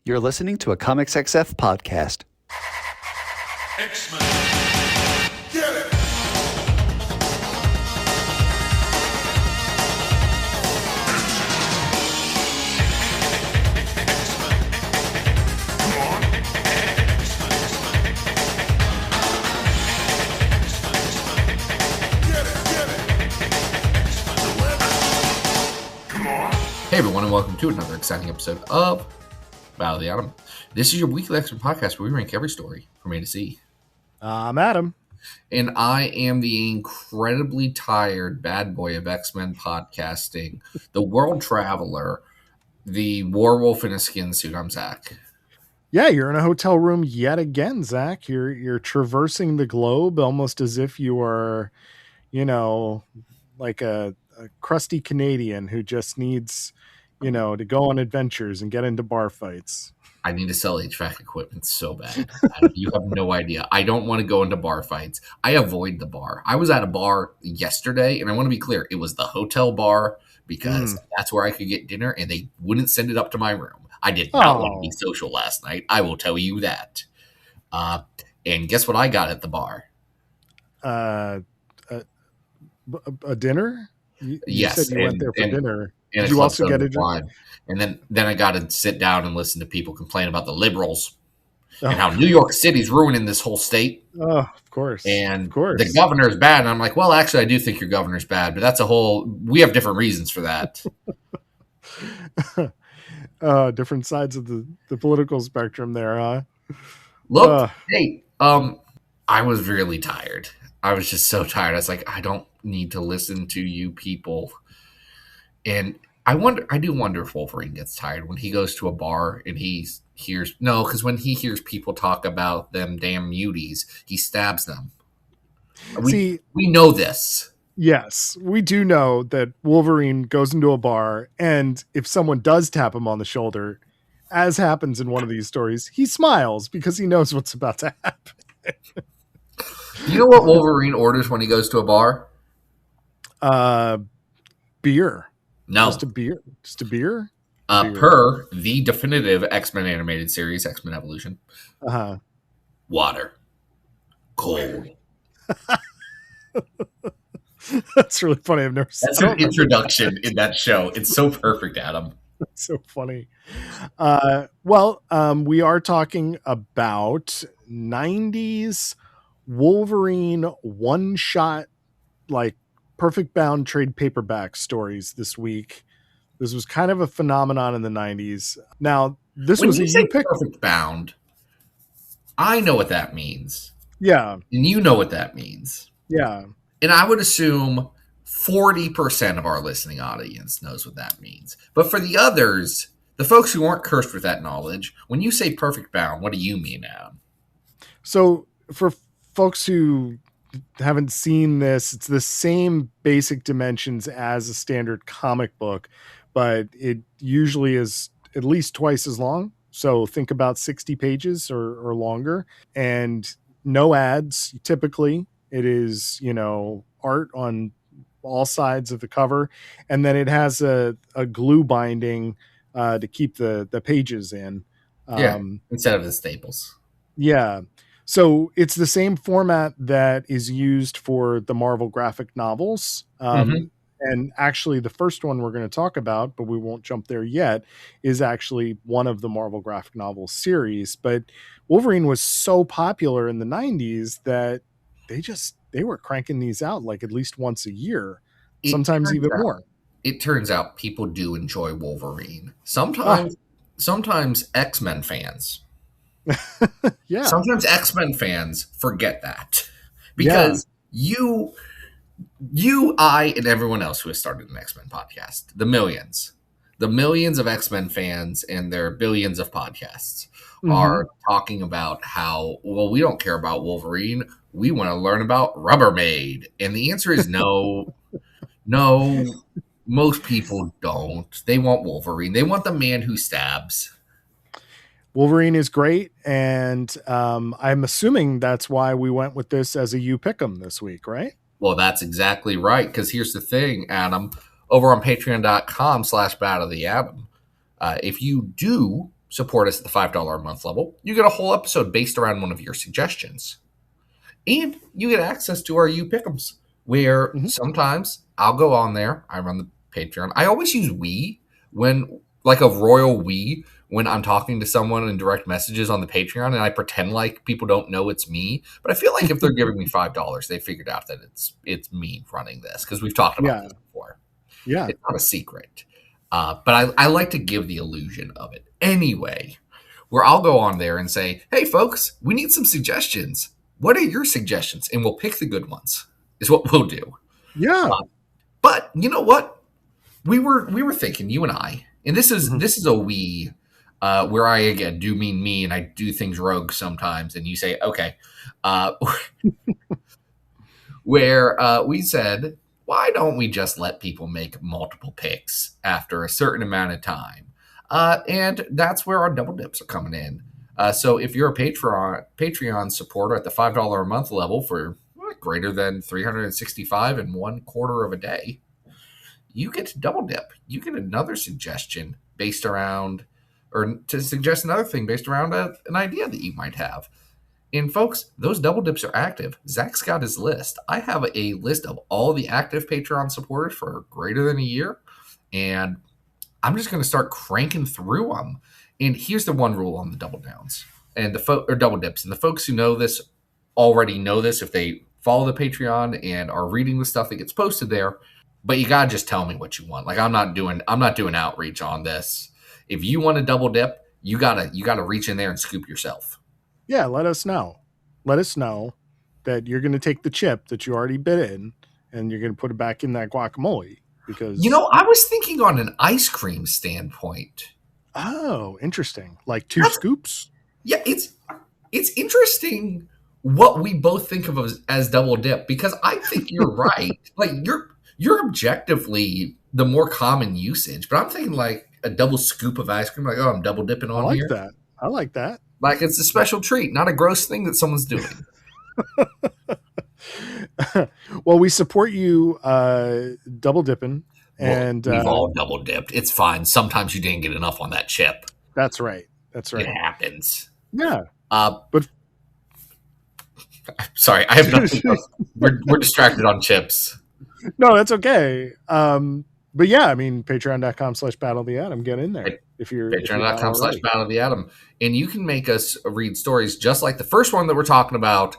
You're listening to a Comics XF podcast. X-Men. Get it! Hey everyone, and welcome to another exciting episode of Battle of the Atom. This is your weekly X-Men podcast where we rank every story from A to Z. I'm Adam. And I am the incredibly tired bad boy of X-Men podcasting, the world traveler, the werewolf in a skin suit. I'm Zach. Yeah, you're in a hotel room yet again, Zach. You're traversing the globe almost as if you are, like a crusty Canadian who just needs, to go on adventures and get into bar fights. I need to sell HVAC equipment so bad. You have no idea. I don't want to go into bar fights. I avoid the bar. I was at a bar yesterday, and I want to be clear. It was the hotel bar because that's where I could get dinner, and they wouldn't send it up to my room. I did not want to be social last night. I will tell you that. And guess what I got at the bar? A dinner? You yes. said you went there for dinner. And did you also get a drink? And then I got to sit down and listen to people complain about the liberals and how New York City's ruining this whole state. Oh, of course. And the governor's bad. And I'm like, well, actually, I do think your governor's bad, but that's we have different reasons for that. Different sides of the political spectrum there, huh? Look, hey, I was really tired. I was just so tired. I was like, I don't need to listen to you people. And I do wonder if Wolverine gets tired when he goes to a bar and because when he hears people talk about them damn muties, he stabs them. We know this. Yes, we do know that Wolverine goes into a bar, and if someone does tap him on the shoulder, as happens in one of these stories, he smiles because he knows what's about to happen. You know what Wolverine orders when he goes to a bar? Beer. No. Just a beer? Beer. Per the definitive X-Men animated series, X-Men Evolution. Water. Cold. That's really funny. I've never seen That's an introduction in that show. It's so perfect, Adam. That's so funny. We are talking about 90s Wolverine one-shot, like, perfect bound trade paperback stories this week. This was kind of a phenomenon in the 90s. Now, this was a perfect bound. I know what that means. Yeah. And you know what that means. Yeah. And I would assume 40% of our listening audience knows what that means. But for the others, the folks who aren't cursed with that knowledge, when you say perfect bound, what do you mean, Adam? So for folks who haven't seen this, it's the same basic dimensions as a standard comic book, but it usually is at least twice as long. So think about 60 pages or longer, and no ads. Typically it is, art on all sides of the cover. And then it has a glue binding to keep the pages in. Instead of the staples. Yeah. So it's the same format that is used for the Marvel graphic novels. And actually the first one we're going to talk about, but we won't jump there yet, is actually one of the Marvel graphic novel series. But Wolverine was so popular in the 90s that they were cranking these out like at least once a year, sometimes even more. It turns out people do enjoy Wolverine. Sometimes X-Men fans. Yeah. Sometimes X-Men fans forget that because you, I, and everyone else who has started an X-Men podcast, the millions of X-Men fans and their billions of podcasts are talking about how, well, we don't care about Wolverine. We want to learn about Rubbermaid. And the answer is no, most people don't. They want Wolverine. They want the man who stabs. Wolverine is great, and I'm assuming that's why we went with this as a You Pick 'em this week, right? Well, that's exactly right, because here's the thing, Adam. Over on patreon.com/Battle of the Atom, if you do support us at the $5 a month level, you get a whole episode based around one of your suggestions. And you get access to our You Pick'ems, where sometimes I'll go on there. I run the Patreon. I always use we when, like a royal we, when I'm talking to someone in direct messages on the Patreon, and I pretend like people don't know it's me. But I feel like if they're giving me $5, they figured out that it's me running this, because we've talked about this before. Yeah. It's not a secret. But I like to give the illusion of it. Anyway, where I'll go on there and say, hey, folks, we need some suggestions. What are your suggestions? And we'll pick the good ones, is what we'll do. Yeah. But you know what? We were thinking, you and I, and this is a we, where I, again, do mean me, and I do things rogue sometimes, and you say, okay. Where we said, why don't we just let people make multiple picks after a certain amount of time? And that's where our double dips are coming in. So if you're a Patreon supporter at the $5 a month level for greater than 365 and 1/4 of a day, you get to double dip. You get another suggestion based around, or to suggest another thing based around an idea that you might have. And folks, those double dips are active. Zach's got his list. I have a list of all the active Patreon supporters for greater than a year, and I'm just going to start cranking through them. And here's the one rule on the double downs and or double dips. And the folks who know this already know this if they follow the Patreon and are reading the stuff that gets posted there. But you gotta just tell me what you want. Like I'm not doing outreach on this. If you want to double dip, you gotta reach in there and scoop yourself. Yeah, let us know. Let us know that you're going to take the chip that you already bit in and you're going to put it back in that guacamole. Because I was thinking on an ice cream standpoint. Oh, interesting. Like two scoops? Yeah, it's interesting what we both think of as double dip, because I think you're right. Like you're objectively the more common usage, but I'm thinking like a double scoop of ice cream. Like, oh, I'm double dipping on here. I like that. Like it's a special treat, not a gross thing that someone's doing. Well, we support you double dipping. And we've all double dipped. It's fine. Sometimes you didn't get enough on that chip. That's right. It happens. Yeah. But sorry, I have nothing. We're distracted on chips. No, that's okay. But yeah, I mean, patreon.com/Battle of the Atom. Get in there. If you're Patreon.com/Battle of the Atom. And you can make us read stories just like the first one that we're talking about.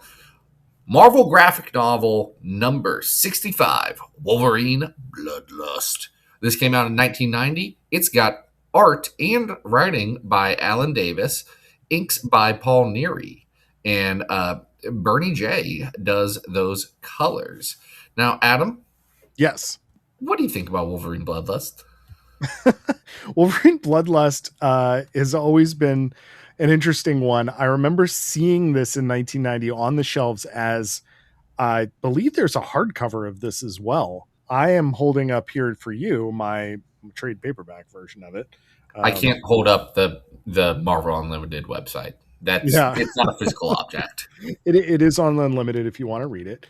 Marvel graphic novel number 65, Wolverine Bloodlust. This came out in 1990. It's got art and writing by Alan Davis, inks by Paul Neary, and Bernie J does those colors. Now, Adam? Yes? What do you think about Wolverine Bloodlust? Wolverine Bloodlust has always been an interesting one. I remember seeing this in 1990 on the shelves, as I believe there's a hardcover of this as well. I am holding up here for you my trade paperback version of it. I can't hold up the Marvel Unlimited website. It's not a physical object. It is on Unlimited if you want to read it.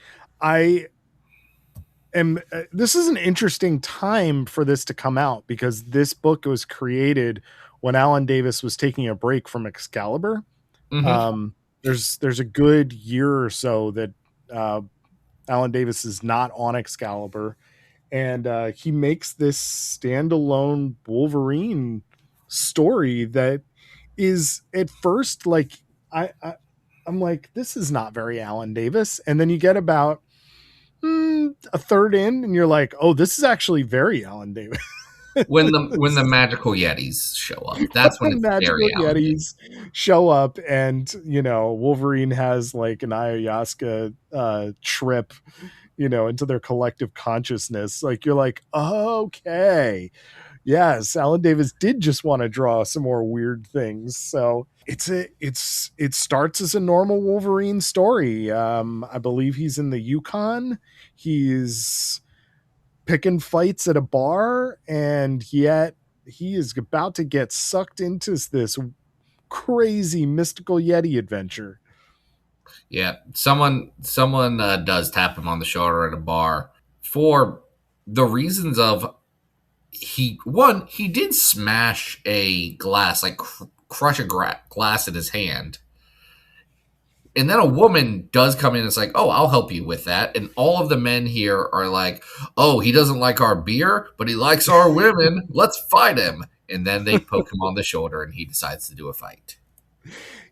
This is an interesting time for this to come out, because this book was created when Alan Davis was taking a break from Excalibur. Mm-hmm. There's a good year or so that Alan Davis is not on Excalibur, and he makes this standalone Wolverine story that is at first like I'm like, this is not very Alan Davis, and then you get about a third in and you're like, oh, this is actually very Alan Davis. when the magical Yetis show up, that's when it's magical very Yetis show up, and Wolverine has like an ayahuasca trip, into their collective consciousness. Like you're like, okay, yes, Alan Davis did just want to draw some more weird things. So it starts as a normal Wolverine story. I believe he's in the Yukon. He's picking fights at a bar, and yet he is about to get sucked into this crazy mystical Yeti adventure. Yeah, someone does tap him on the shoulder at a bar for the reasons of he did smash a glass, like crush a glass in his hand. And then a woman does come in and it's like, oh, I'll help you with that. And all of the men here are like, oh, he doesn't like our beer, but he likes our women. Let's fight him. And then they poke him on the shoulder and he decides to do a fight.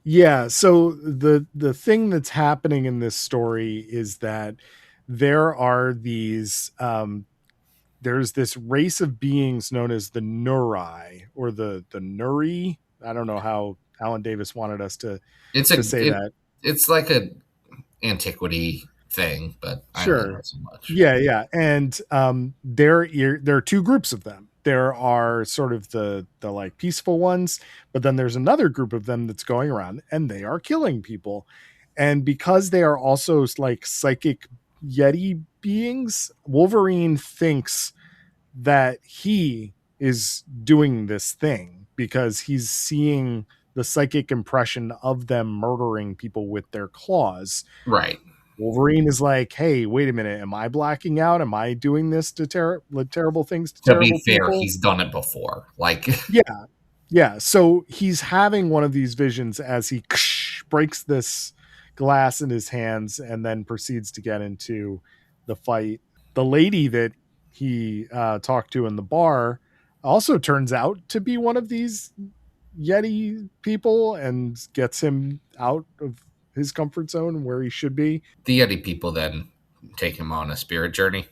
Yeah. So the thing that's happening in this story is that there are these, there's this race of beings known as the Nuri or the Nuri. I don't know how Alan Davis wanted us to say that. It's like a antiquity thing, but I don't know so much. Yeah. And there are two groups of them. There are sort of the like peaceful ones, but then there's another group of them that's going around and they are killing people. And because they are also like psychic Yeti beings, Wolverine thinks that he is doing this thing because he's seeing the psychic impression of them murdering people with their claws. Right. Wolverine is like, hey, wait a minute. Am I blacking out? Am I doing this to terrible things to terrible people? To be fair, he's done it before. Like, yeah. So he's having one of these visions as he breaks this glass in his hands and then proceeds to get into the fight. The lady that he talked to in the bar also turns out to be one of these Yeti people and gets him out of his comfort zone where he should be. The Yeti people then take him on a spirit journey.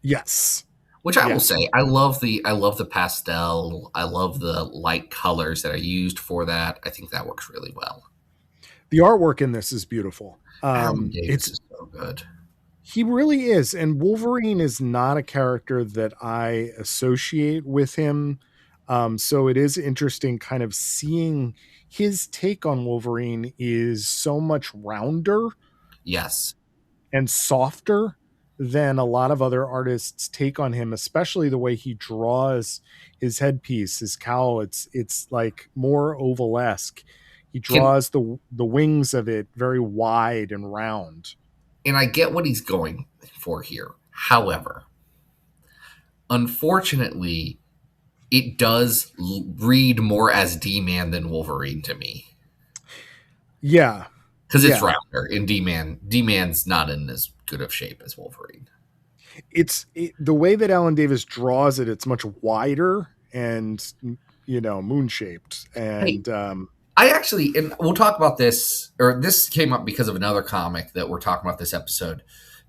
Yes. Which I will say, I love the pastel. I love the light colors that are used for that. I think that works really well. The artwork in this is beautiful. Alan Davis is so good. He really is. And Wolverine is not a character that I associate with him. So it is interesting kind of seeing his take on Wolverine is so much rounder. Yes. And softer than a lot of other artists take on him, especially the way he draws his headpiece, his cowl. It's like more oval-esque. He draws the wings of it very wide and round. And I get what he's going for here. However, unfortunately, it does read more as D-Man than Wolverine to me. Yeah. Because it's rounder. And D-Man's not in as good of shape as Wolverine. The way that Alan Davis draws it, it's much wider and, moon-shaped. And I actually, and we'll talk about this, or this came up because of another comic that we're talking about this episode,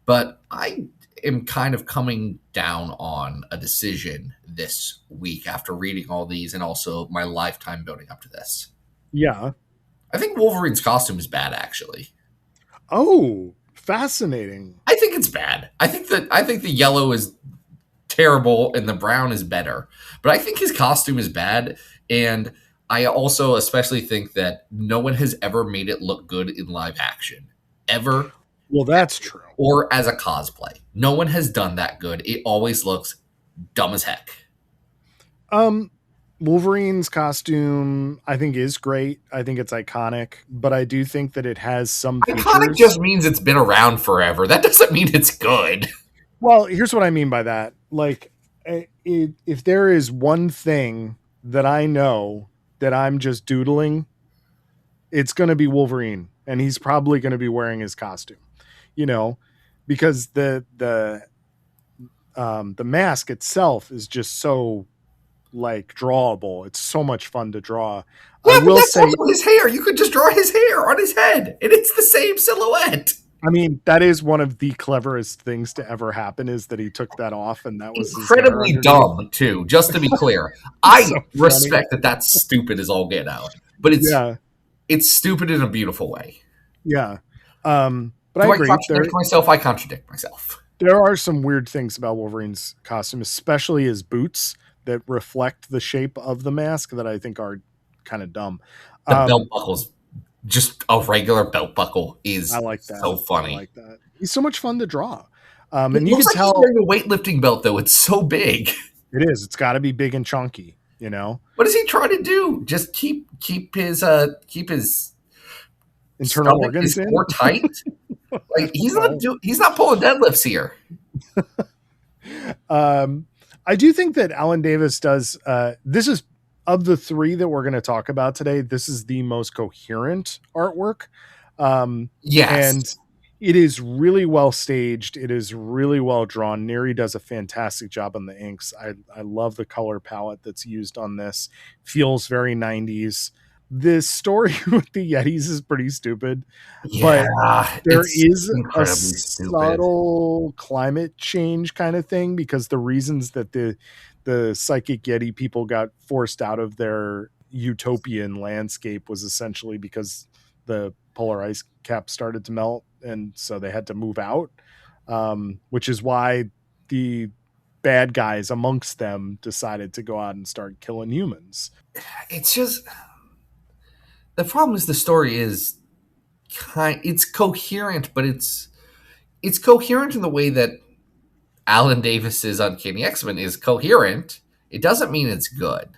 but I am kind of coming down on a decision this week after reading all these and also my lifetime building up to this. Yeah. I think Wolverine's costume is bad, actually. Oh, fascinating. I think it's bad. I think the yellow is terrible and the brown is better. But I think his costume is bad, and I also especially think that no one has ever made it look good in live action. Ever. Well, that's true. Or as a cosplay. No one has done that good. It always looks dumb as heck. Wolverine's costume, I think, is great. I think it's iconic, but I do think that it has some features. Iconic just means it's been around forever. That doesn't mean it's good. Well, here's what I mean by that. Like, if there is one thing that I know that I'm just doodling, it's going to be Wolverine, and he's probably going to be wearing his costume, because the mask itself is just so like drawable. It's so much fun to draw. Yeah, I will say his hair. You could just draw his hair on his head, and it's the same silhouette. I mean, that is one of the cleverest things to ever happen is that he took that off, and that was incredibly dumb too. Just to be clear, I respect that that's stupid as all get out, but it's stupid in a beautiful way. Yeah, but I agree. I contradict myself. There are some weird things about Wolverine's costume, especially his boots that reflect the shape of the mask that I think are kind of dumb. The belt buckle's just a regular belt buckle is I like that. So funny. I like that. He's so much fun to draw. And you can tell he's wearing a weightlifting belt though. It's so big. It is. It's got to be big and chunky, What is he trying to do? Just keep his internal organs in more tight? Like he's not pulling deadlifts here. I do think that Alan Davis does. This is of the three that we're going to talk about today, this is the most coherent artwork. Yes. And it is really well staged. It is really well drawn. Neri does a fantastic job on the inks. I love the color palette that's used on this. Feels very 90s. This story with the Yetis is pretty stupid, but there it's is a incredibly stupid. subtle climate change kind of thing, because the reasons that the psychic Yeti people got forced out of their utopian landscape was essentially because the polar ice cap started to melt, and so they had to move out, which is why the bad guys amongst them decided to go out and start killing humans. It's just, the problem is the story is it's coherent, but it's coherent in the way that Alan Davis's Uncanny X-Men is coherent. It doesn't mean it's good.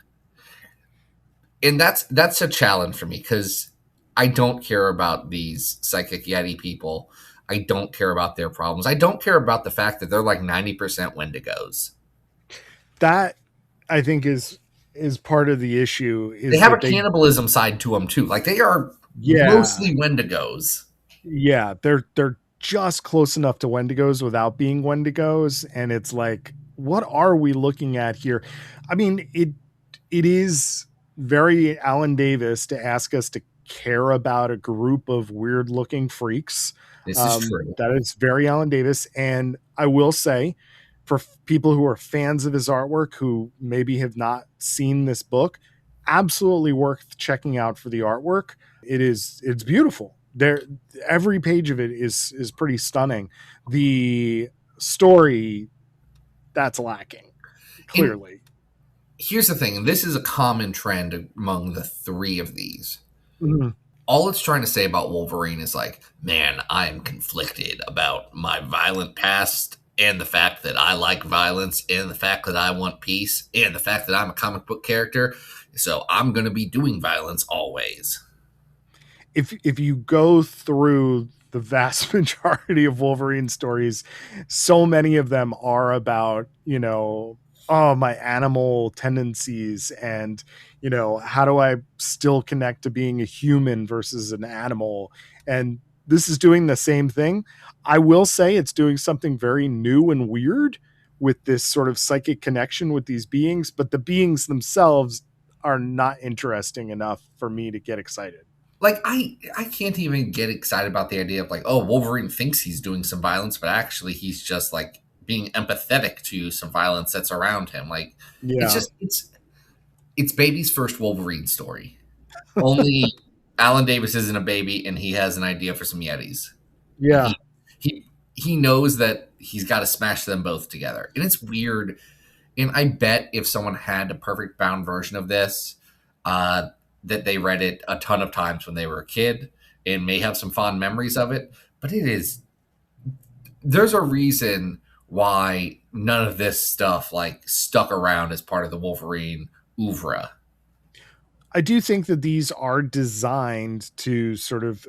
And that's a challenge for me, because I don't care about these psychic Yeti people. I don't care about their problems. I don't care about the fact that they're like 90% Wendigos. That, I think, is part of the issue. Is they have a cannibalism side to them too. Like, they are mostly Wendigos. Yeah, they're just close enough to Wendigos without being Wendigos, and it's like, what are we looking at here? I mean, it is very Alan Davis to ask us to care about a group of weird looking freaks. This is true. That is very Alan Davis. And I will say, for people who are fans of his artwork who maybe have not seen this book, absolutely worth checking out for the artwork. It's beautiful. Every page of it is pretty stunning. The story, that's lacking, clearly. And here's the thing, and this is a common trend among the three of these. Mm-hmm. All it's trying to say about Wolverine is like, man, I'm conflicted about my violent past, and the fact that I like violence, and the fact that I want peace, and the fact that I'm a comic book character, so I'm going to be doing violence always. If you go through the vast majority of Wolverine stories, so many of them are about, my animal tendencies, and, how do I still connect to being a human versus an animal? And this is doing the same thing. I will say it's doing something very new and weird with this sort of psychic connection with these beings, but the beings themselves are not interesting enough for me to get excited. Like, I can't even get excited about the idea of like, oh, Wolverine thinks he's doing some violence, but actually he's just like being empathetic to some violence that's around him. Like, it's baby's first Wolverine story. Only Alan Davis isn't a baby, and he has an idea for some Yetis. Yeah. He knows that he's got to smash them both together. And it's weird. And I bet if someone had a perfect bound version of this, that they read it a ton of times when they were a kid and may have some fond memories of it. But there's a reason why none of this stuff like stuck around as part of the Wolverine oeuvre. I do think that these are designed to sort of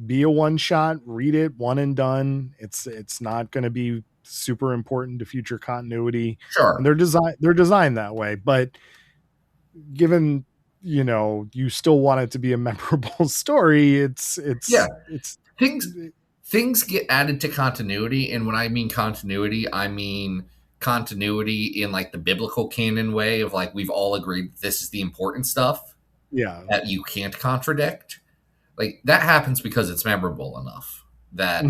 be a one shot, read it, one and done. It's not going to be super important to future continuity. Sure. And they're designed that way, but given, you still want it to be a memorable story, things get added to continuity. And when I mean continuity, I mean continuity in like the biblical canon way of like, we've all agreed this is the important stuff that you can't contradict. Like, that happens because it's memorable enough that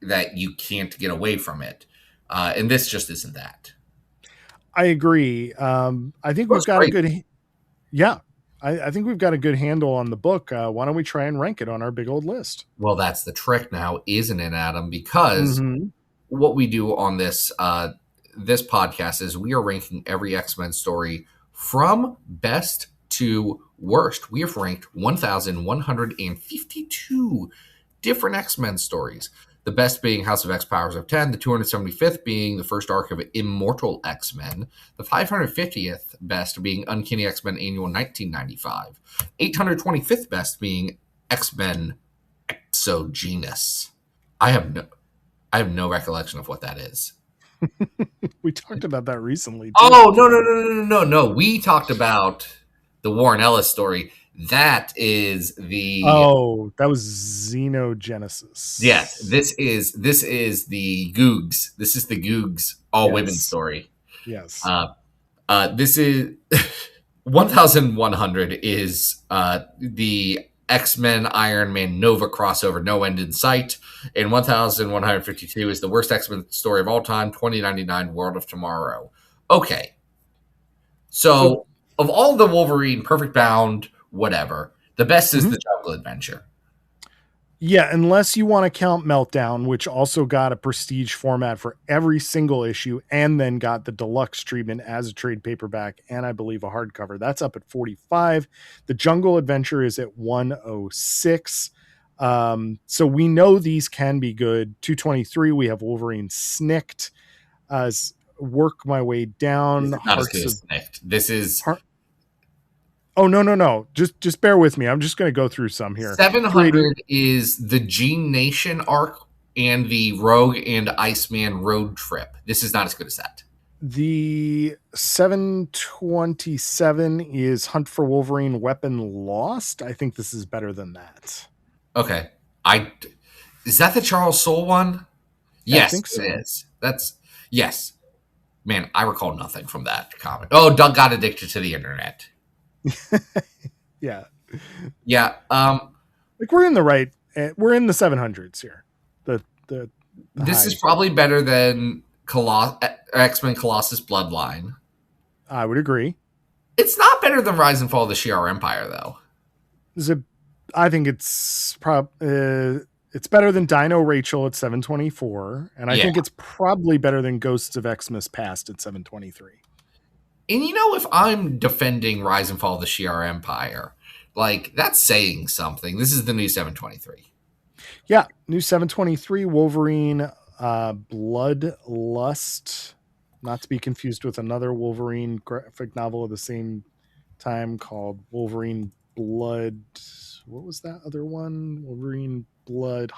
that you can't get away from it. And this just isn't that. I agree. I think we've got a good I think we've got a good handle on the book. Why don't we try and rank it on our big old list? Well, that's the trick now, isn't it, Adam? Because what we do on this this podcast is we are ranking every X-Men story from best to worst. We have ranked 1,152 different X-Men stories. The best being House of X Powers of 10, the 275th being the first arc of Immortal X-Men, the 550th best being Uncanny X-Men Annual 1995, 825th best being X-Men Exogenous. I have no recollection of what that is. We talked about that recently too. Oh, no. We talked about the Warren Ellis story. That is the That was Xenogenesis. yes. This is the Googs. This is the Googs all women story. Yes. This is 1100 is the X-Men Iron Man Nova crossover, No End in Sight, and 1152 is the worst X-Men story of all time, 2099 World of Tomorrow. Okay. So of all the Wolverine, Perfect Bound, whatever, the best is the Jungle Adventure. Yeah, unless you want to count Meltdown, which also got a prestige format for every single issue and then got the deluxe treatment as a trade paperback and I believe a hardcover. That's up at 45. The Jungle Adventure is at 106. So we know these can be good. 223, we have Wolverine Snicked. Work my way down. This is not as good as Snicked. This is... Oh, no. Just bear with me. I'm just going to go through some here. 700 is the Gene Nation arc and the Rogue and Iceman road trip. This is not as good as that. The 727 is Hunt for Wolverine Weapon Lost. I think this is better than that. Okay. Is that the Charles Soule one? Yes, I think so. It is. Yes. Man, I recall nothing from that comic. Oh, Doug got addicted to the internet. Yeah. Like we're in the right. We're in the 700s here. This is probably better than X-Men Colossus Bloodline. I would agree. It's not better than Rise and Fall of the Shi'ar Empire, though. I think it's it's better than Dino Rachel at 724, and I think it's probably better than Ghosts of Xmas Past at 723. And if I'm defending Rise and Fall of the Shi'ar Empire, like, that's saying something. This is the new 723. Yeah, new 723, Wolverine Bloodlust. Not to be confused with another Wolverine graphic novel at the same time called Wolverine Blood. What was that other one? Wolverine Blood,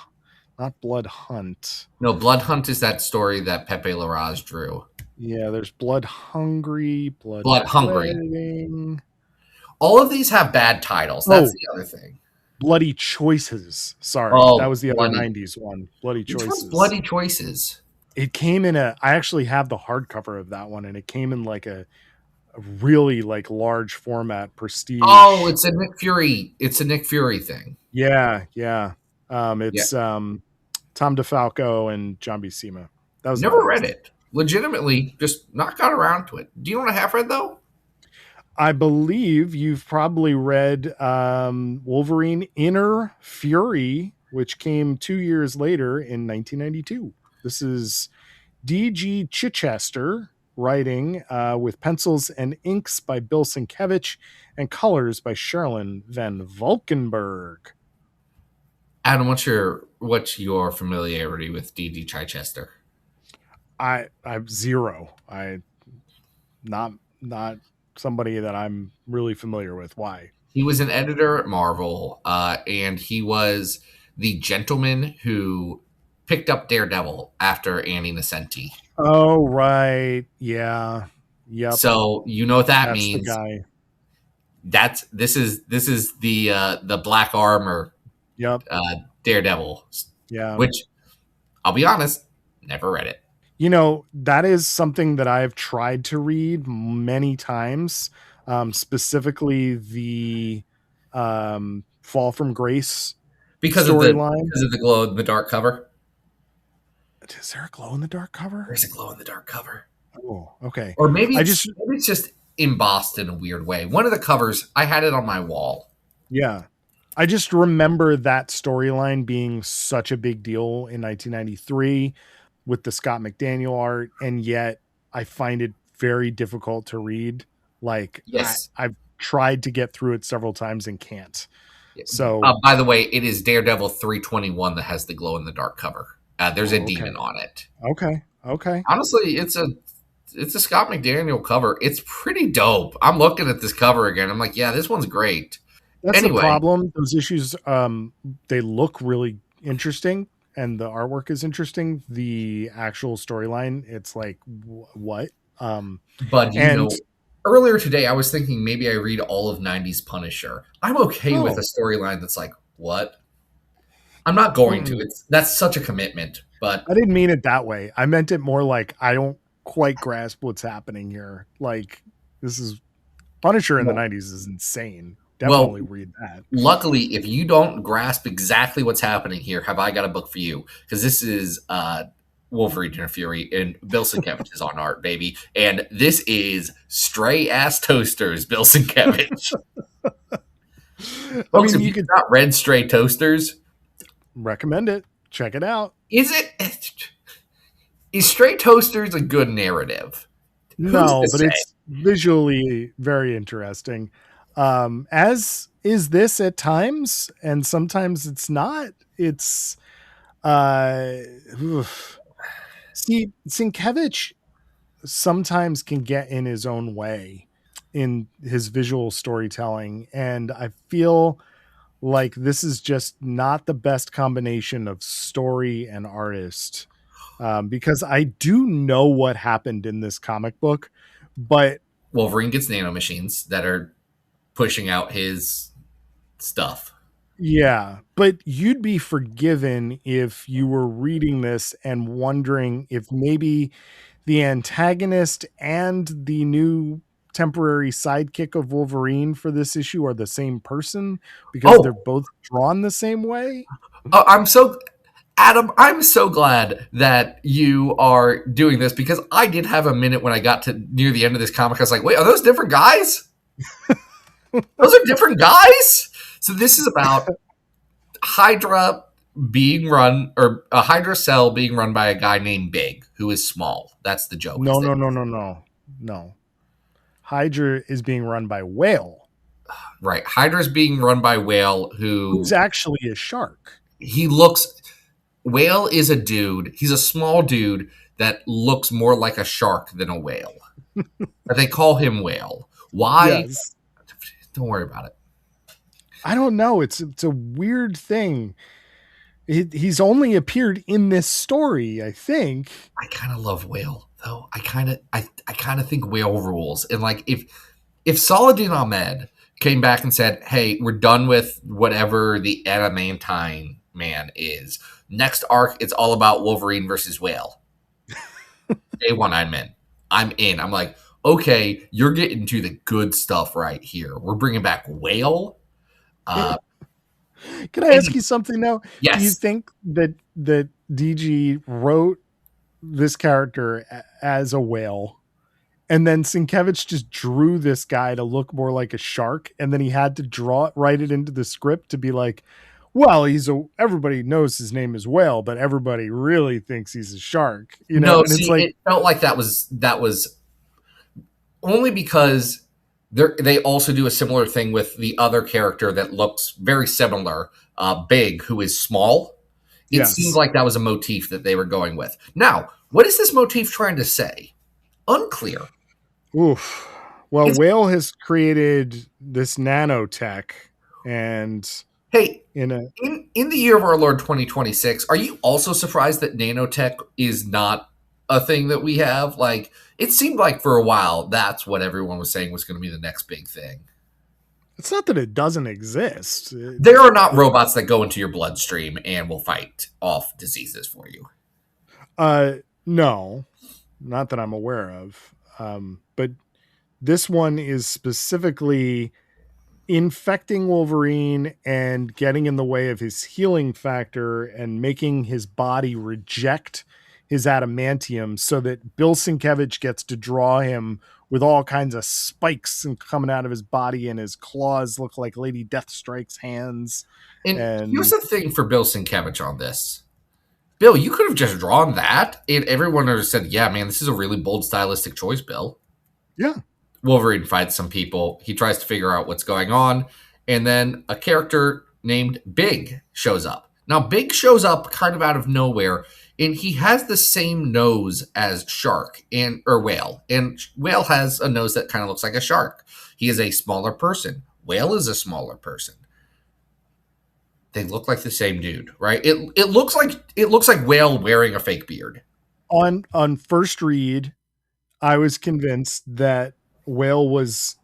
not Blood Hunt. No, Blood Hunt is that story that Pepe Larraz drew. Yeah, there's Blood Hungry, Blood Hungry. Wedding. All of these have bad titles. That's the other thing. Bloody Choices. Sorry, that was the other 90s one. Bloody Choices. Bloody Choices. It came in I actually have the hardcover of that one, and it came in like a really like large format prestige. Oh, it's a Nick Fury. It's a Nick Fury thing. Yeah. It's Tom DeFalco and John Buscema. That was never read it. Legitimately, just not got around to it. Do you know what I have read though? I believe you've probably read Wolverine Inner Fury, which came 2 years later in 1992. This is D.G. Chichester writing with pencils and inks by Bill Sienkiewicz and colors by Sherilyn Van Valkenburg. Adam, what's your familiarity with D.G. Chichester? I've zero. Not somebody that I'm really familiar with. Why? He was an editor at Marvel, and he was the gentleman who picked up Daredevil after Annie Nocenti. Oh, right. Yeah. Yep. So you know what that That's means. The guy. This is the Black Armor. Yep. Daredevil. Yeah. Which, I'll be honest, never read it. That is something that I've tried to read many times, specifically the Fall from Grace because of the glow in the dark cover. Is there a glow in the dark cover? There's a glow in the dark cover. Oh, okay. Or maybe it's just embossed in a weird way. One of the covers, I had it on my wall. Yeah. I just remember that storyline being such a big deal in 1993 with the Scott McDaniel art, and yet I find it very difficult to read. Like, yes. I've tried to get through it several times and can't. So, by the way, it is Daredevil 321 that has the glow in the dark cover. There's a demon on it. Okay. Honestly, it's a Scott McDaniel cover. It's pretty dope. I'm looking at this cover again. I'm like, yeah, this one's great. That's the problem. Those issues, they look really interesting. and the artwork is interesting. The actual storyline, it's like what? But And earlier today I was thinking maybe I read all of 90s Punisher. I'm okay with a oh, storyline that's like, what? I'm not going to. mm, That's such a commitment, but I didn't mean it that way. I meant it more like I don't quite grasp what's happening here. Like this is Punisher in the well, 90s is insane. well, Definitely read that. luckily, if you don't grasp exactly what's happening here, have I got a book for you? Because this is Wolverine and Fury, and Bill Sienkiewicz is on art, baby. And this is Stray Ass Toasters, Bill Sienkiewicz. I Folks, mean, if you you've could not read Stray Toasters, recommend it. Check it out. is Stray Toasters a good narrative? Who's No, to but say? it's visually very interesting. As is this at times, and sometimes it's not. It's uh oof. See, Sienkiewicz sometimes can get in his own way in his visual storytelling, and I feel like this is just not the best combination of story and artist, because I do know what happened in this comic book, but Wolverine gets nanomachines that are pushing out his stuff. yeah, but you'd be forgiven if you were reading this and wondering if maybe the antagonist and the new temporary sidekick of Wolverine for this issue are the same person because they're Oh, both drawn the same way. I'm so Adam, I'm so glad that you are doing this because I did have a minute when I got to near the end of this comic. I was like, wait, are those different guys? Those are different guys? So this is about Hydra being run, or a Hydra cell being run by a guy named Big, who is small. That's the joke. No, no, no, no, no, no. Hydra is being run by Whale, Right. Hydra's being run by Whale, who's who actually a shark. he looks. Whale is a dude. He's a small dude that looks more like a shark than a whale. But they call him Whale. Why? Yes. Don't worry about it. I don't know. It's a weird thing. He's only appeared in this story, I think. I kind of love Whale though. I kind of think Whale rules. And like if Saladin Ahmed came back and said, "Hey, we're done with whatever the adamantine man is. Next arc, it's all about Wolverine versus Whale." Day one, I'm in. I'm in. I'm like, okay, you're getting to the good stuff right here. We're bringing back Whale. Can I ask you something now? Do you Yes. think that DG wrote this character as a whale, and then Sienkiewicz just drew this guy to look more like a shark, and then he had to write it into the script to be like, well, everybody knows his name is Whale, but everybody really thinks he's a shark, No, And it's see, like, it felt like that was only because they also do a similar thing with the other character that looks very similar, Big, who is small. It seemed yes. like that was a motif that they were going with. Now, what is this motif trying to say? Unclear. Oof. Well, It's, Whale has created this nanotech, and hey, in a in the year of our Lord 2026, are you also surprised that nanotech is not a thing that we have? Like, it seemed like for a while that's what everyone was saying was going to be the next big thing. it's not that it doesn't exist. There are not robots that go into your bloodstream and will fight off diseases for you. No, not that I'm aware of. But this one is specifically infecting Wolverine and getting in the way of his healing factor and making his body reject his adamantium so that Bill Sienkiewicz gets to draw him with all kinds of spikes and coming out of his body, and his claws look like Lady Deathstrike's hands. And here's And the thing for Bill Sienkiewicz on this. Bill, you could have just drawn that, and everyone would have said, yeah, man, this is a really bold stylistic choice, Bill. yeah, Wolverine fights some people. He tries to figure out what's going on, and then a character named Big shows up. Now, Big shows up kind of out of nowhere, and he has the same nose as Shark or Whale, and Whale has a nose that kind of looks like a shark. He is a smaller person. Whale is a smaller person. They look like the same dude, right? It looks like Whale wearing a fake beard. On first read, I was convinced that Whale was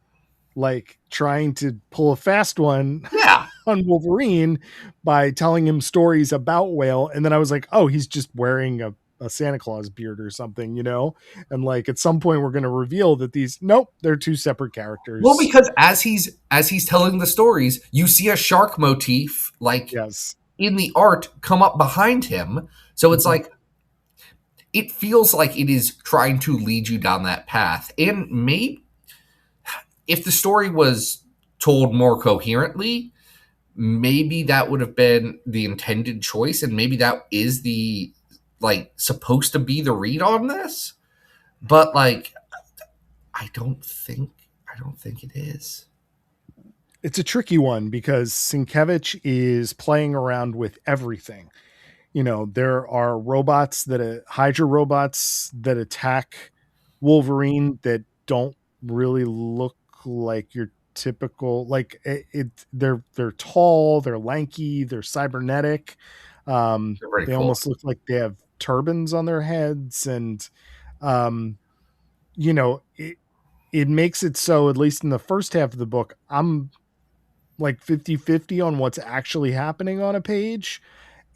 like trying to pull a fast one Yeah. on Wolverine by telling him stories about Whale, and then I was like, oh, he's just wearing a Santa Claus beard or something, you know? And like at some point we're going to reveal that they're two separate characters. Well, because as he's telling the stories, you see a shark motif like Yes. in the art come up behind him. So it's like it feels like it is trying to lead you down that path. And maybe if the story was told more coherently, maybe that would have been the intended choice, and maybe that is the like supposed to be the read on this. But like I don't think it is. It's a tricky one because Sienkiewicz is playing around with everything. You know, there are Hydra robots that attack Wolverine that don't really look like your typical, like they're tall, they're lanky, they're cybernetic. They're pretty They cool. almost look like they have turbans on their heads, and you know, it makes it so, at least in the first half of the book, I'm like 50-50 on what's actually happening on a page.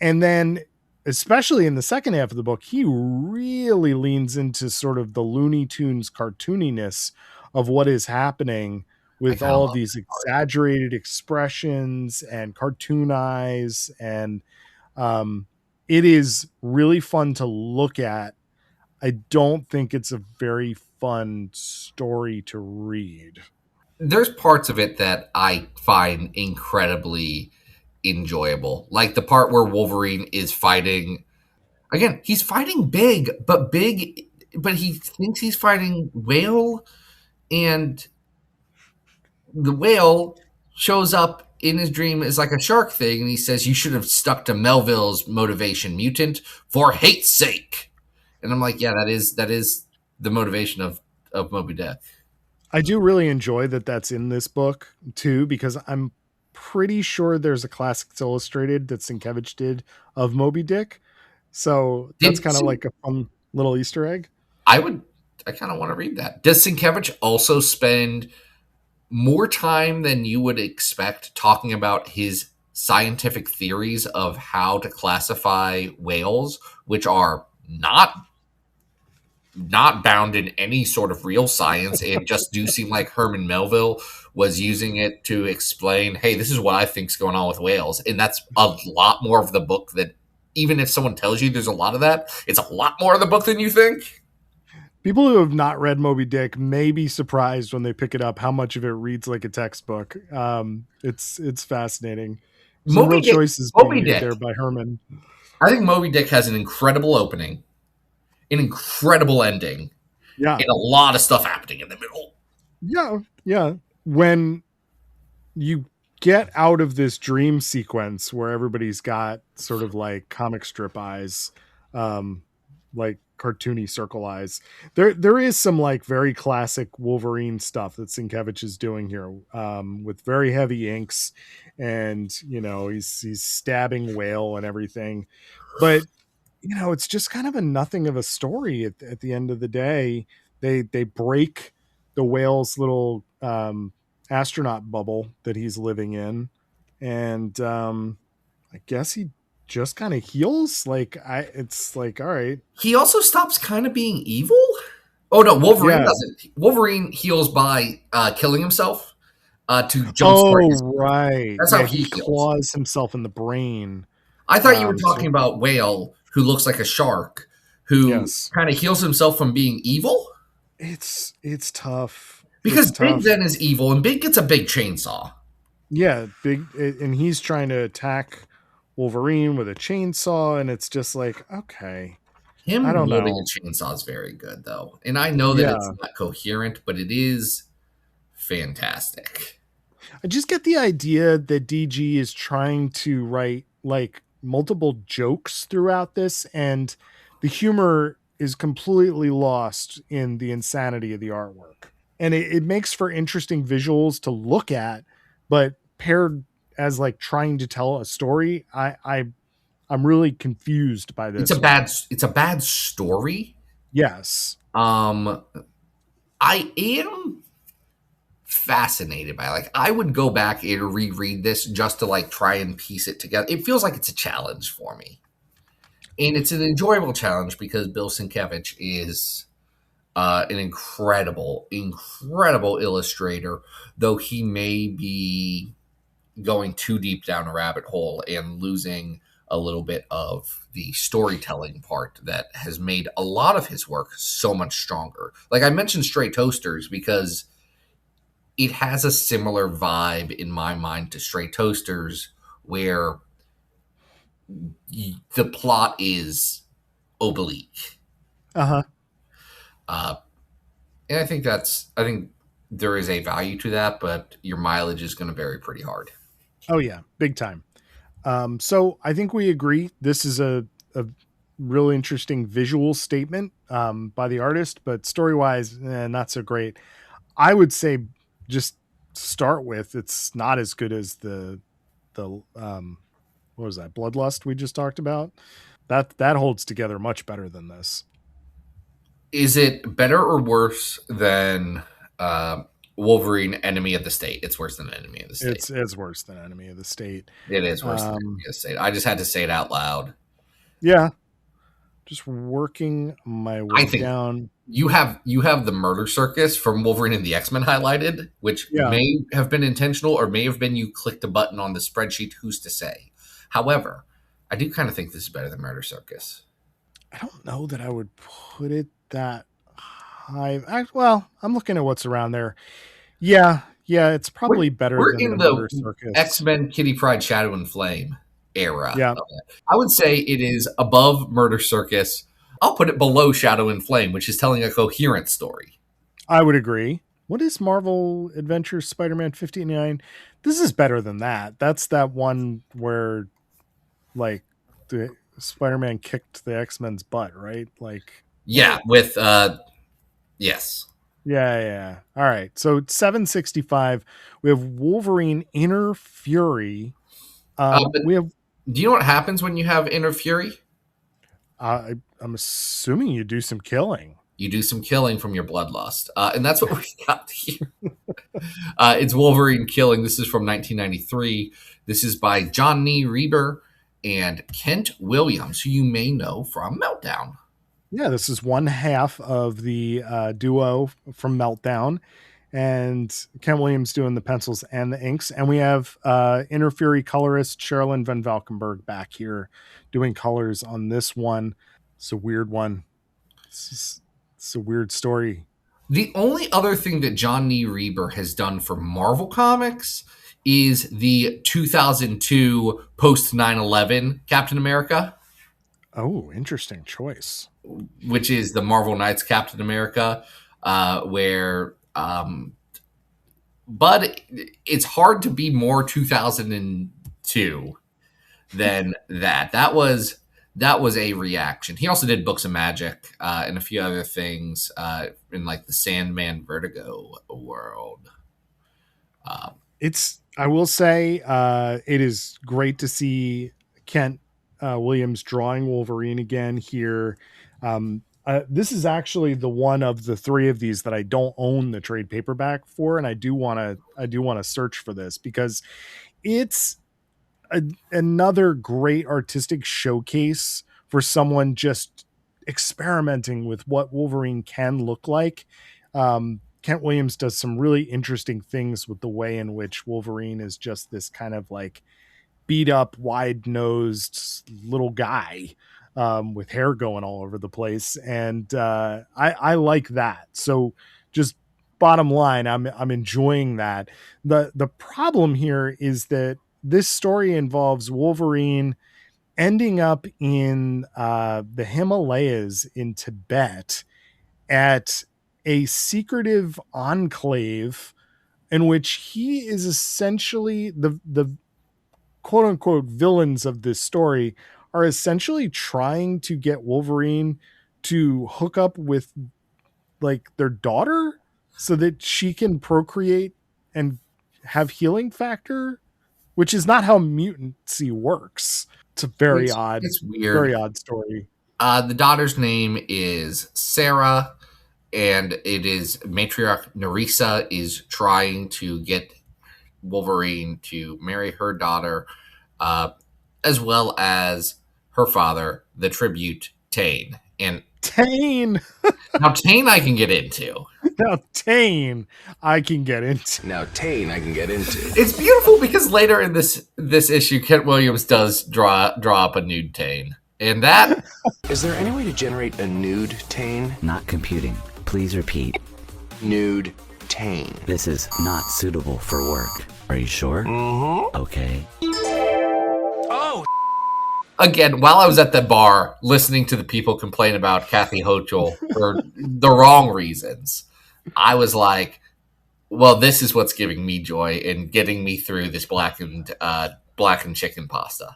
And then, especially in the second half of the book, he really leans into sort of the Looney Tunes cartooniness of what is happening with all of these exaggerated expressions and cartoon eyes. And it is really fun to look at. I don't think it's a very fun story to read. There's parts of it that I find incredibly enjoyable. Like the part where Wolverine is fighting. Again, he's fighting but he thinks he's fighting Whale, and the Whale shows up in his dream as like a shark thing, and he says, "You should have stuck to Melville's motivation, mutant, for hate's sake." And I'm like, yeah, that is the motivation of Moby Dick. I do really enjoy that that's in this book too, because I'm pretty sure there's a Classics Illustrated that Sienkiewicz did of Moby Dick. So that's kind of like a fun little Easter egg. I kind of want to read that. Does Sienkiewicz also spend more time than you would expect talking about his scientific theories of how to classify whales, which are not bound in any sort of real science and just do seem like Herman Melville was using it to explain, hey, this is what I think's going on with whales. And that's a lot more of the book that, even if someone tells you there's a lot of that, it's a lot more of the book than you think. People who have not read Moby Dick may be surprised when they pick it up how much of it reads like a textbook. It's fascinating. Some real choices being made there by Herman. I think Moby Dick has an incredible opening, an incredible ending, and a lot of stuff happening in the middle. Yeah. When you get out of this dream sequence where everybody's got sort of like comic strip eyes, like cartoony circle eyes, there is some like very classic Wolverine stuff that Sienkiewicz is doing here, with very heavy inks, and you know he's stabbing Whale and everything, but you know it's just kind of a nothing of a story at the end of the day. They break the Whale's little astronaut bubble that he's living in, and I guess he just kind of heals. It's like, all right. He also stops kind of being evil. Oh no, Wolverine doesn't. Wolverine heals by killing himself to jumpstart his. Right. That's how he claws himself in the brain. I thought you were talking about Whale, who looks like a shark, who kind of heals himself from being evil. It's tough because Big then is evil, and Big gets a big chainsaw. Yeah, Big, and he's trying to attack Wolverine with a chainsaw, and it's just like, okay. Him wielding a chainsaw is very good, though. And I know that it's not coherent, but it is fantastic. I just get the idea that DG is trying to write like multiple jokes throughout this, and the humor is completely lost in the insanity of the artwork. And it makes for interesting visuals to look at, but paired as like trying to tell a story, I'm really confused by this. It's a bad story. Yes. I am fascinated by it. Like, I would go back and reread this just to like try and piece it together. It feels like it's a challenge for me, and it's an enjoyable challenge because Bill Sienkiewicz is an incredible illustrator, though he may be going too deep down a rabbit hole and losing a little bit of the storytelling part that has made a lot of his work so much stronger. Like I mentioned Stray Toasters because it has a similar vibe in my mind to Stray Toasters, where the plot is oblique. Uh-huh. And I think there is a value to that, but your mileage is going to vary pretty hard. Oh yeah, big time. So I think we agree this is a really interesting visual statement by the artist, but story-wise, not so great. I would say just start with it's not as good as the what was that, Bloodlust we just talked about. That holds together much better than this. Is it better or worse than Wolverine Enemy of the State? It's worse than Enemy of the State. It's worse than Enemy of the State. It is worse than Enemy of the State. I just had to say it out loud. Yeah. Just working my way down. You have the murder circus from Wolverine and the X-Men highlighted, which may have been intentional or may have been you clicked a button on the spreadsheet. Who's to say? However, I do kind of think this is better than Murder Circus. I don't know that I would put it that high. Well, I'm looking at what's around there. Yeah, it's probably better than the Murder Circus. X-Men Kitty Pryde Shadow and Flame era. Yeah. I would say it is above Murder Circus. I'll put it below Shadow and Flame, which is telling a coherent story. I would agree. What is Marvel Adventures Spider-Man 59? This is better than that. That's that one where like the Spider-Man kicked the X-Men's butt, right? Like with yes. Yeah. All right. So 765. We have Wolverine Inner Fury. We have. Do you know what happens when you have Inner Fury? I'm assuming you do some killing. You do some killing from your bloodlust. And that's what we got here. It's Wolverine Killing. This is from 1993. This is by Johnny Reber and Kent Williams, who you may know from Meltdown. Yeah, this is one half of the duo from Meltdown. And Kent Williams doing the pencils and the inks. And we have Inner Fury colorist Sherilyn Van Valkenburg back here doing colors on this one. It's a weird one. It's a weird story. The only other thing that Johnny Reber has done for Marvel Comics is the 2002 post 9/11 Captain America. Oh, interesting choice. Which is the Marvel Knights Captain America, where but it's hard to be more 2002 than that. That was a reaction. He also did Books of Magic and a few other things in like the Sandman Vertigo world. I will say it is great to see Kent Williams drawing Wolverine again here. This is actually the one of the three of these that I don't own the trade paperback for, and I do want to search for this because it's another great artistic showcase for someone just experimenting with what Wolverine can look like. Kent Williams does some really interesting things with the way in which Wolverine is just this kind of like beat up, wide-nosed little guy with hair going all over the place. And I like that. So just bottom line, I'm enjoying that. The problem here is that this story involves Wolverine ending up in the Himalayas in Tibet at a secretive enclave in which he is essentially the quote unquote villains of this story are essentially trying to get Wolverine to hook up with like their daughter so that she can procreate and have healing factor which is not how mutancy works. It's a very odd, It's weird. very odd story. The daughter's name is Sarah, and it is matriarch Nerissa is trying to get Wolverine to marry her daughter, as well as her father, the tribute Tane. And Tane! now Tane I can get into. Now Tane I can get into. It's beautiful because later in this issue, Kent Williams does draw up a nude Tane. And that Is there any way to generate a nude Tane? Not computing. Please repeat. Nude Tane. This is not suitable for work. Are you sure? Mm-hmm. Okay. again, while I was at the bar listening to the people complain about Kathy Hochul for the wrong reasons, I was like, well, this is what's giving me joy and getting me through this blackened chicken pasta.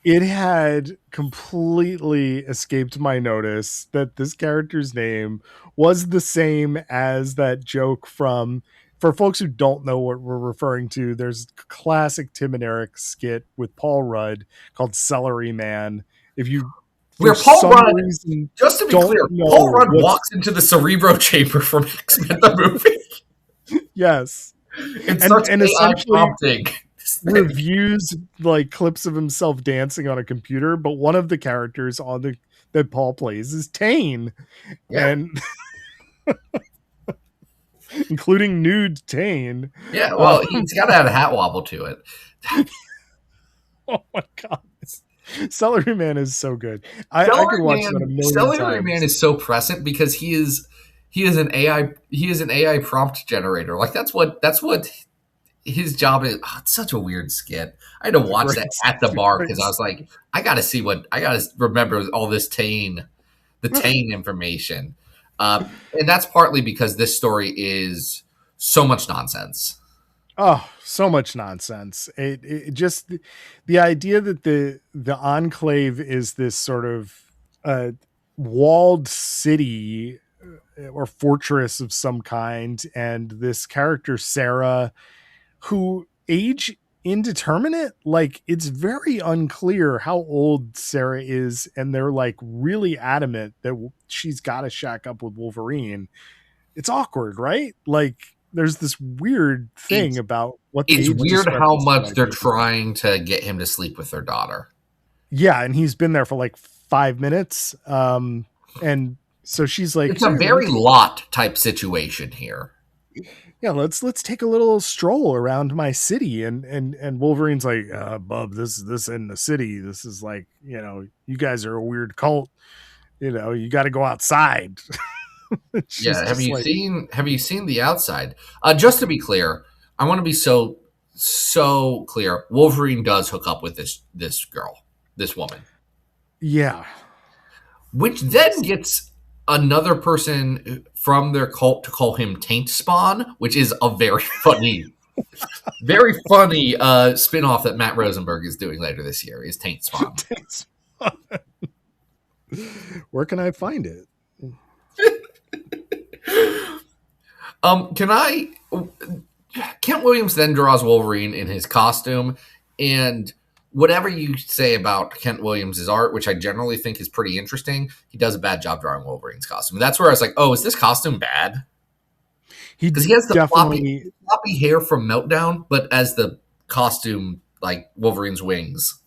It had completely escaped my notice that this character's name was the same as that joke from, for folks who don't know what we're referring to, there's a classic Tim and Eric skit with Paul Rudd called Celery Man. If you, where Paul Rudd, just to be clear, Paul Rudd walks into the Cerebro chamber from X-Men the movie. Yes. And essentially reviews like clips of himself dancing on a computer, but one of the characters on the that Paul plays is Tane. Yeah. And including Nude Tane. Yeah, well, he's got to have a hat wobble to it. Oh my god. Celery Man is so good. I could watch that a million times. Celery Man is so present because he is an AI prompt generator. Like that's what his job is. Oh, it's such a weird skit. I had to watch that at the bar because I was like, I got to remember all this the Tane information. And that's partly because this story is so much nonsense. Oh, so much nonsense. It just the idea that the Enclave is this sort of walled city or fortress of some kind, and this character Sarah, who age indeterminate, like it's very unclear how old Sarah is, and they're like really adamant that she's got to shack up with Wolverine. It's awkward, right? Like there's this weird thing about what it's weird how much they're trying to get him to sleep with their daughter. Yeah, and he's been there for like 5 minutes, and so she's like, it's a very Lot type situation here. Yeah, let's take a little stroll around my city, and Wolverine's like, bub, this isn't the city. This is like, you guys are a weird cult. You got to go outside. Yeah, have you seen the outside? Just to be clear, I want to be so clear. Wolverine does hook up with this girl, this woman. Yeah, which then gets another person from their cult to call him Taint Spawn, which is a very funny spin-off that Matt Rosenberg is doing later this year, is Taint Spawn. Where can I find it? Kent Williams then draws Wolverine in his costume, and whatever you say about Kent Williams' art, which I generally think is pretty interesting, he does a bad job drawing Wolverine's costume. And that's where I was like, oh, is this costume bad? Because he has the floppy hair from Meltdown, but as the costume, like Wolverine's wings,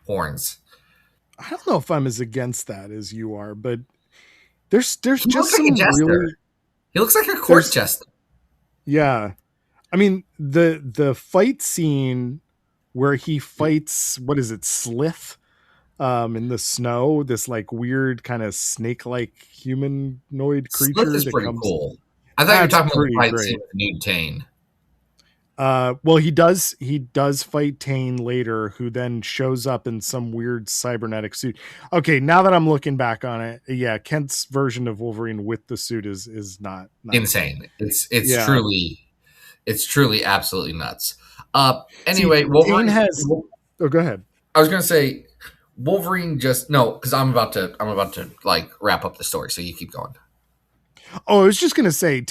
horns. I don't know if I'm as against that as you are, but there's just some really... He looks like a court jester. Yeah. I mean, the fight scene where he fights, what is it, Slith, in the snow, this like weird kind of snake-like humanoid creature. Slith is pretty cool. I thought you were talking about the fight scene with Nude Tane. Well, he does fight Tane later, who then shows up in some weird cybernetic suit. Okay, now that I'm looking back on it, yeah, Kent's version of Wolverine with the suit is not insane. It's truly absolutely nuts. Anyway, Wolverine has. Oh, go ahead. I was going to say Wolverine because I'm about to like wrap up the story, so you keep going. Oh, I was just gonna say,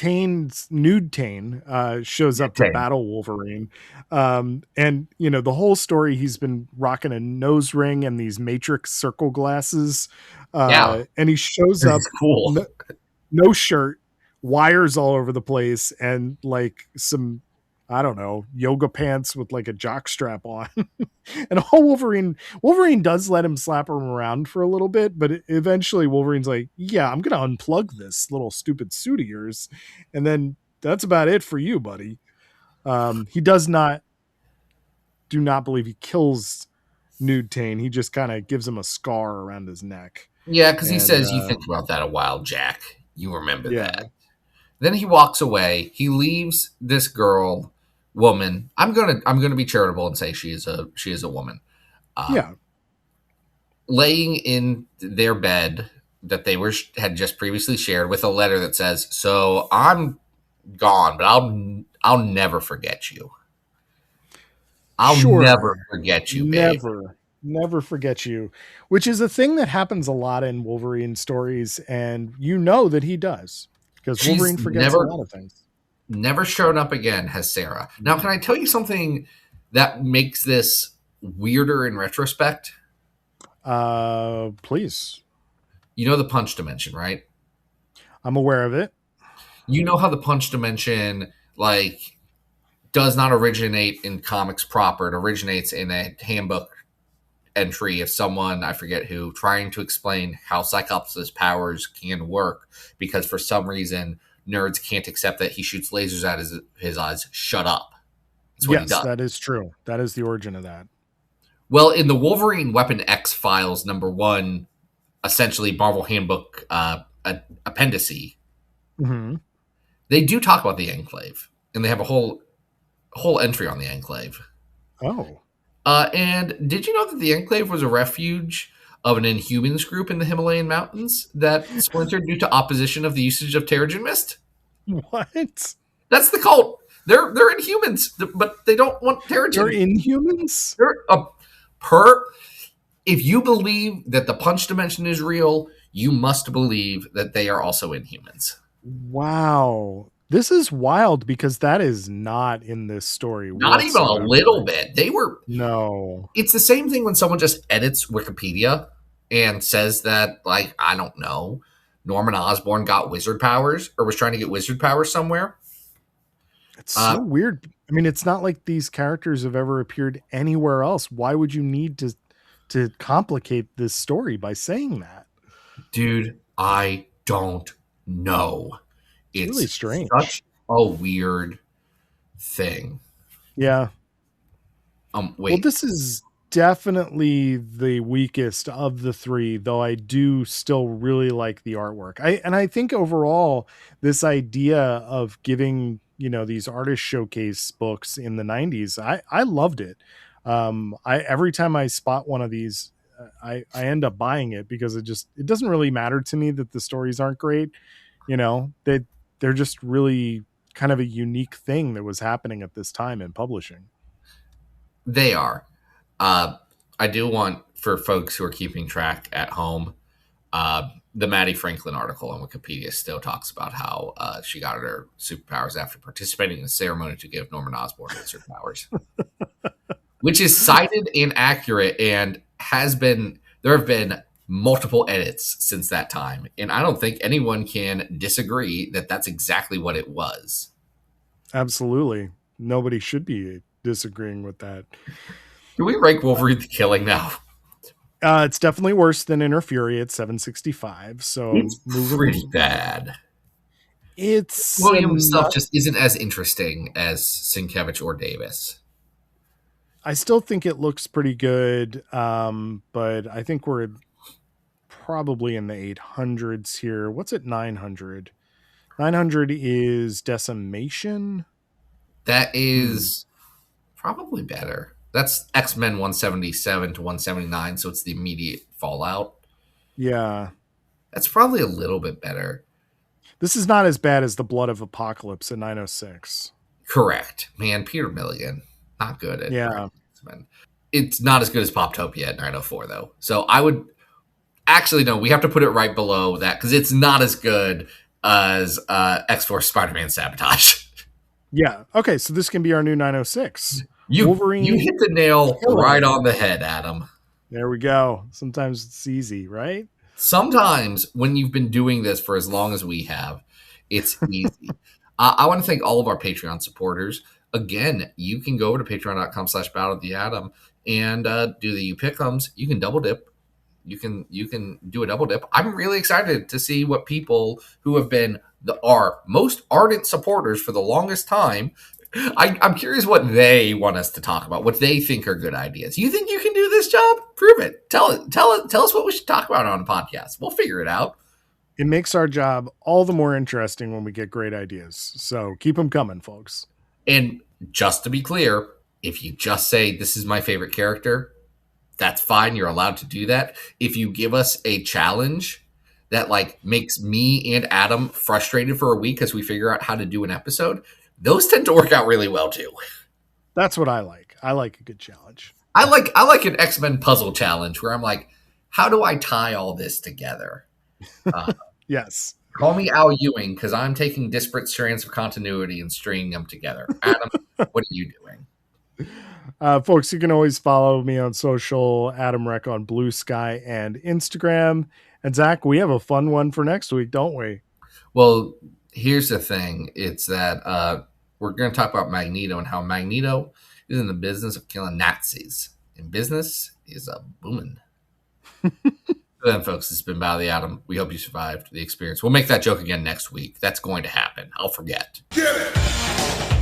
Nude Tane shows up to Tane. battle Wolverine, and the whole story he's been rocking a nose ring and these Matrix circle glasses, Yeah. and he shows up, It's cool. no shirt, wires all over the place, and like some, I don't know, yoga pants with like a jock strap on. And all Wolverine does let him slap him around for a little bit, but eventually Wolverine's like, yeah, I'm gonna unplug this little stupid suit of yours, and then that's about it for you, buddy. He do not believe he kills Nude Tane. He just kind of gives him a scar around his neck. Yeah, because he And, says, you think about that a while, Jack. You remember Yeah. that. Then he walks away. He leaves this woman. I'm gonna be charitable and say she is a woman. Yeah. Laying in their bed that they had just previously shared with a letter that says, "So I'm gone, but I'll never forget you. I'll never forget you, babe." Never forget you, which is a thing that happens a lot in Wolverine stories, and that he does, because She's Wolverine forgets a lot of things. Never shown up again, has Sarah. Now, can I tell you something that makes this weirder in retrospect? Please. You know the punch dimension, right? I'm aware of it. You know how the punch dimension, like, does not originate in comics proper. It originates in a handbook entry of someone, I forget who, trying to explain how Cyclops' powers can work, because for some reason nerds can't accept that he shoots lasers out of his eyes. Shut up. That's what he does. That is true. That is the origin of that. Well, in the Wolverine Weapon X Files #1, essentially Marvel Handbook appendice, Mm-hmm. they do talk about the Enclave, and they have a whole entry on the Enclave. Oh. And did you know that the Enclave was a refuge of an Inhumans group in the Himalayan mountains that splintered due to opposition of the usage of Terrigen Mist? What? That's the cult. They're Inhumans, but they don't want Terrigen. They're Inhumans? If you believe that the punch dimension is real, you must believe that they are also Inhumans. Wow. This is wild, because that is not in this story. Not even a little bit. They were... No. It's the same thing when someone just edits Wikipedia and says that, like, I don't know, Norman Osborn got wizard powers or was trying to get wizard powers somewhere. It's so weird. I mean, it's not like these characters have ever appeared anywhere else. Why would you need to complicate this story by saying that? Dude, I don't know. It's really strange. Such a weird thing. Yeah. Wait. Well, this is definitely the weakest of the three, though I do still really like the artwork. I think overall, this idea of giving, these artist showcase books in the 90s, I loved it. Every time I spot one of these, I end up buying it, because it doesn't really matter to me that the stories aren't great. They're just really kind of a unique thing that was happening at this time in publishing. They are. I do want, for folks who are keeping track at home, the Maddie Franklin article on Wikipedia still talks about how she got her superpowers after participating in a ceremony to give Norman Osborn his superpowers, which is cited and accurate, and there have been multiple edits since that time, and I don't think anyone can disagree that that's exactly what it was. Absolutely. Nobody should be disagreeing with that. Do we rank Wolverine the Killing now? It's definitely worse than Inner Fury at 765. So it's pretty bad. It's William himself just isn't as interesting as Sienkiewicz or Davis. I still think it looks pretty good, but I think we're probably in the 800s here. What's at 900? 900 is Decimation. That is probably better. That's X-Men 177 to 179, so it's the immediate fallout. Yeah. That's probably a little bit better. This is not as bad as the Blood of Apocalypse at 906. Correct. Man, Peter Milligan, not good at X-Men. It's not as good as Poptopia at 904, though. So I would... Actually, no, we have to put it right below that, because it's not as good as X-Force Spider-Man Sabotage. Yeah. Okay, so this can be our new 906. Wolverine, you hit the nail right on the head, Adam. There we go. Sometimes it's easy, right? Sometimes when you've been doing this for as long as we have, it's easy. I want to thank all of our Patreon supporters. Again, you can go over to patreon.com/battleoftheatom and do the pick'ems. You can double dip. You can do a double dip. I'm really excited to see what people who have been our most ardent supporters for the longest time. I'm curious what they want us to talk about, what they think are good ideas. You think you can do this job? Prove it. Tell us what we should talk about on a podcast. We'll figure it out. It makes our job all the more interesting when we get great ideas. So keep them coming, folks. And just to be clear, if you just say, this is my favorite character, that's fine. You're allowed to do that. If you give us a challenge that like makes me and Adam frustrated for a week as we figure out how to do an episode, those tend to work out really well too. That's what I like. I like a good challenge. I like an X-Men puzzle challenge where I'm like, how do I tie all this together? Yes. Call me Al Ewing because I'm taking disparate strands of continuity and stringing them together. Adam, what are you doing? Folks, you can always follow me on social, Adam Reck on Blue Sky and Instagram. And Zach, we have a fun one for next week, don't we? Well, here's the thing. It's that we're going to talk about Magneto and how Magneto is in the business of killing Nazis. And business is a booming. Then, folks, this has been Battle of the Atom. We hope you survived the experience. We'll make that joke again next week. That's going to happen. I'll forget. Get it!